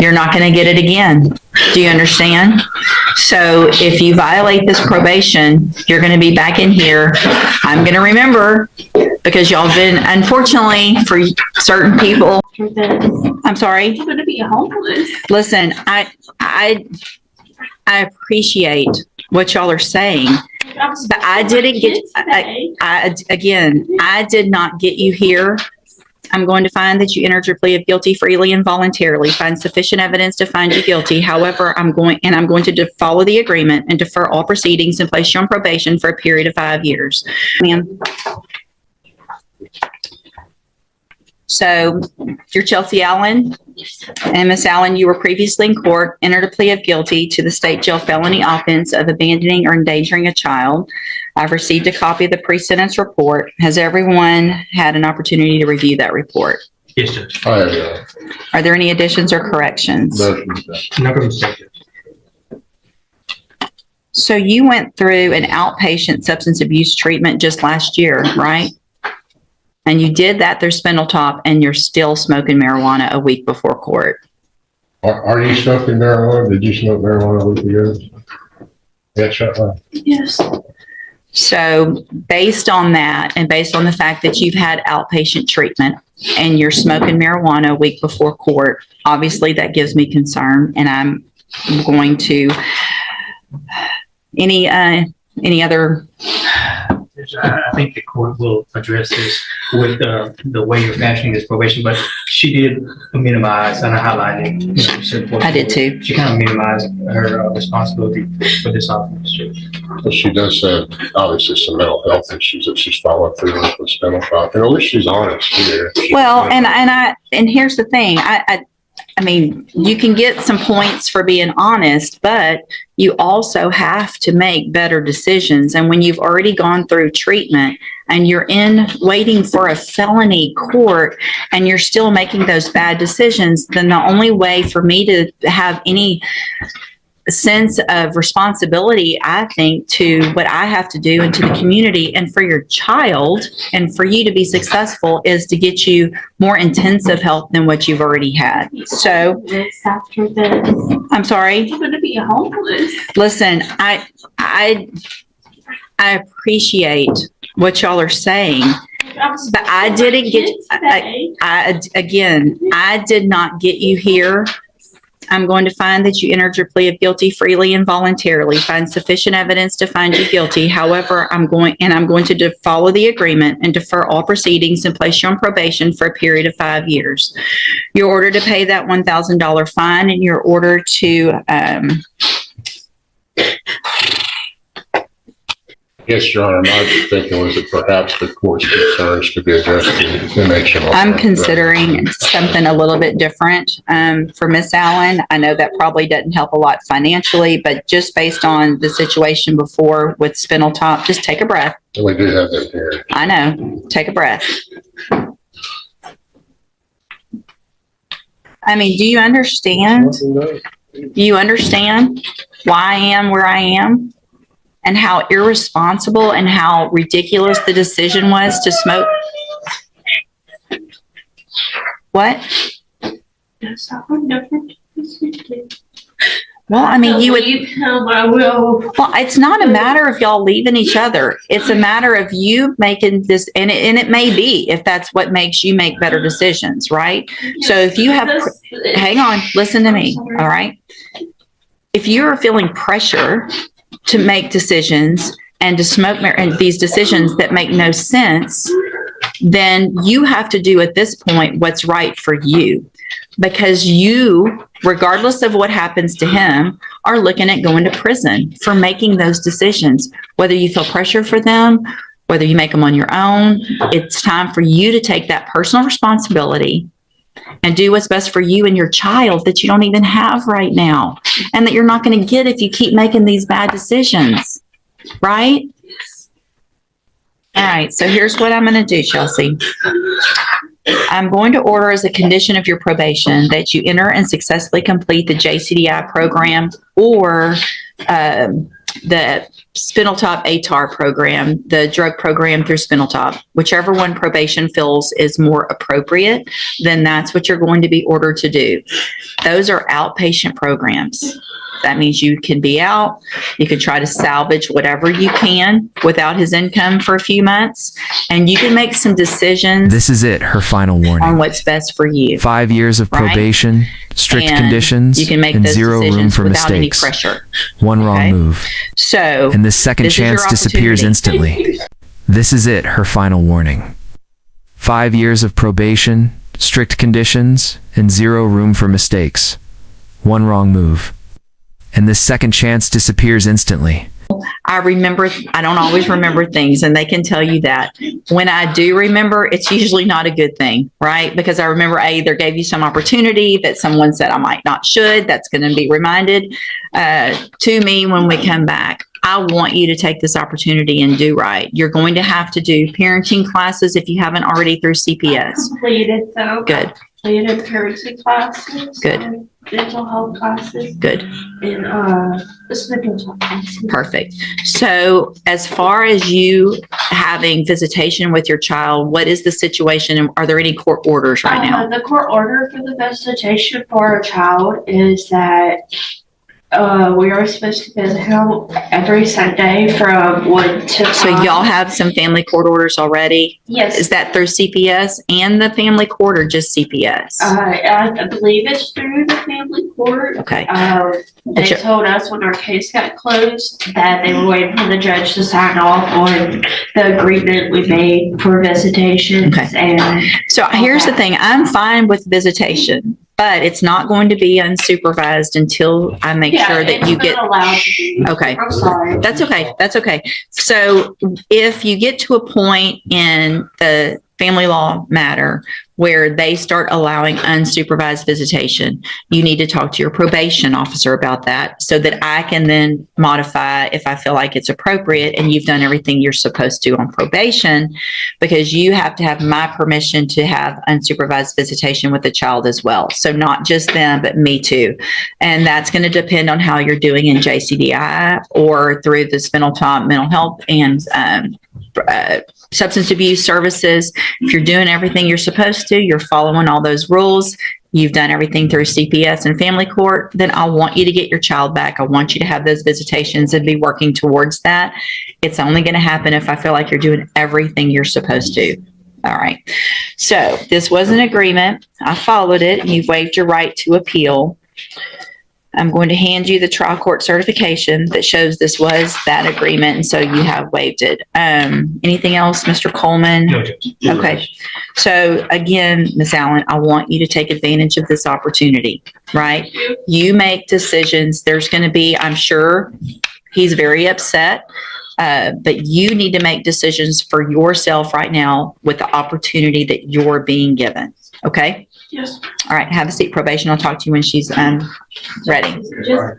You're not going to get it again. Do you understand? So if you violate this probation, you're going to be back in here. I'm going to remember, because y'all been, unfortunately, for certain people. I'm sorry. You're going to be homeless. Listen, I appreciate what y'all are saying, but I didn't get. I did not get you here. I'm going to find that you entered your plea of guilty freely and voluntarily, find sufficient evidence to find you guilty. However, I'm going to follow the agreement and defer all proceedings and place you on probation for a period of 5 years. Ma'am. So you're Chelsea Allen, and Miss Allen, you were previously in court, entered a plea of guilty to the state jail felony offense of abandoning or endangering a child. I've received a copy of the pre-sentence report. Has everyone had an opportunity to review that report? Yes, Judge. Are there any additions or corrections? No. So you went through an outpatient substance abuse treatment just last year, right? And you did that through Spindletop, and you're still smoking marijuana a week before court. Are you smoking marijuana? Did you smoke marijuana a week ago? Yeah, shut up. Yes. So based on that, and based on the fact that you've had outpatient treatment and you're smoking marijuana a week before court, obviously that gives me concern, and I'm going to, any other? I think the court will address this with the way you're fashioning this probation, but she did minimize, and I highlighted. I did too. She kind of minimized her responsibility for this offense. Well, she does have obviously some mental health issues that she's followed through with Spindletop, and at least she's honest here. Well, and here's the thing. I mean, you can get some points for being honest, but you also have to make better decisions. And when you've already gone through treatment and you're waiting for a felony court and you're still making those bad decisions, then the only way for me to have any sense of responsibility, I think, to what I have to do and to the community and for your child and for you to be successful is to get you more intensive help than what you've already had. So After this, I'm sorry. you're going to be homeless. Listen, I appreciate what y'all are saying, but I didn't get. I did not get you here. I'm going to find that you entered your plea of guilty freely and voluntarily, find sufficient evidence to find you guilty. However, I'm going to follow the agreement and defer all proceedings and place you on probation for a period of 5 years. You're ordered to pay that $1,000 fine, and you're ordered to Yes, Your Honor, my thinking was that perhaps the court's concerns could be addressed in connection. I'm considering something a little bit different for Miss Allen. I know that probably doesn't help a lot financially, but just based on the situation before with Spindletop, just take a breath. We do have that here. I know. Take a breath. I mean, do you understand? Do you understand why I am where I am? And how irresponsible and how ridiculous the decision was to smoke? What? Yes, I would never do this again. Well, I mean, you would. Leave him, I will. Well, it's not a matter of y'all leaving each other. It's a matter of you making this, and it may be if that's what makes you make better decisions, right? So if you have, hang on, listen to me, all right? If you are feeling pressure to make decisions and to smoke and these decisions that make no sense, then you have to do at this point what's right for you, because you, regardless of what happens to him, are looking at going to prison for making those decisions. Whether you feel pressure for them, whether you make them on your own, it's time for you to take that personal responsibility and do what's best for you and your child that you don't even have right now, and that you're not going to get if you keep making these bad decisions, right? All right, so here's what I'm going to do, Chelsea. I'm going to order as a condition of your probation that you enter and successfully complete the JCDI program or the Spindletop ATAR program, the drug program through Spindletop, whichever one probation feels is more appropriate, then that's what you're going to be ordered to do. Those are outpatient programs. That means you can be out, you can try to salvage whatever you can without his income for a few months, and you can make some decisions This is it, her final on warning. what's best for you. 5 years of Right? probation, strict And conditions, you can make and those zero room decisions for without any mistakes. pressure. One wrong Okay? move, So, and this second This is your chance disappears opportunity. instantly. This is it, her final warning. 5 years of probation, strict conditions, and zero room for mistakes. One wrong move, and this second chance disappears instantly. I don't always remember things, and they can tell you that. When I do remember, it's usually not a good thing, right? Because I remember I either gave you some opportunity that someone said I might not should. That's going to be reminded to me when we come back. I want you to take this opportunity and do right. You're going to have to do parenting classes if you haven't already through CPS. Completed though. Good, Completed parenting classes. Good. And mental health classes. good. And this mental health classes. Perfect. So as far as you having visitation with your child, what is the situation and are there any court orders right now? The court order for the visitation for our child is that we are supposed to visit him every Sunday from 1 to 5. So y'all have some family court orders already? Yes. Is that through CPS and the family court or just CPS? I believe it's through the family court. Okay, They But you- told us when our case got closed that they were waiting for the judge to sign off on the agreement we made for visitations. Okay. And so here's the thing, I'm fine with visitation, but it's not going to be unsupervised until I make sure that you it's get, not allowed to be. okay. I'm sorry. That's okay. That's okay. So if you get to a point in the family law matter where they start allowing unsupervised visitation, you need to talk to your probation officer about that so that I can then modify if I feel like it's appropriate and you've done everything you're supposed to on probation, because you have to have my permission to have unsupervised visitation with the child as well. So not just them, but me too. And that's going to depend on how you're doing in JCDI or through the Spindletop Mental Health and substance abuse services. If you're doing everything you're supposed to, you're following all those rules, you've done everything through CPS and family court, then I want you to get your child back. I want you to have those visitations and be working towards that. It's only going to happen if I feel like you're doing everything you're supposed to. All right. So this was an agreement. I followed it. You've waived your right to appeal. I'm going to hand you the trial court certification that shows this was that agreement, and so you have waived it. Anything else, Mr. Coleman? No, Judge. Okay. So again, Ms. Allen, I want you to take advantage of this opportunity, right? You make decisions. There's going to be, I'm sure, he's very upset, but you need to make decisions for yourself right now with the opportunity that you're being given. Okay? Yes. All right. Have a seat. Probation. I'll talk to you when she's ready. Just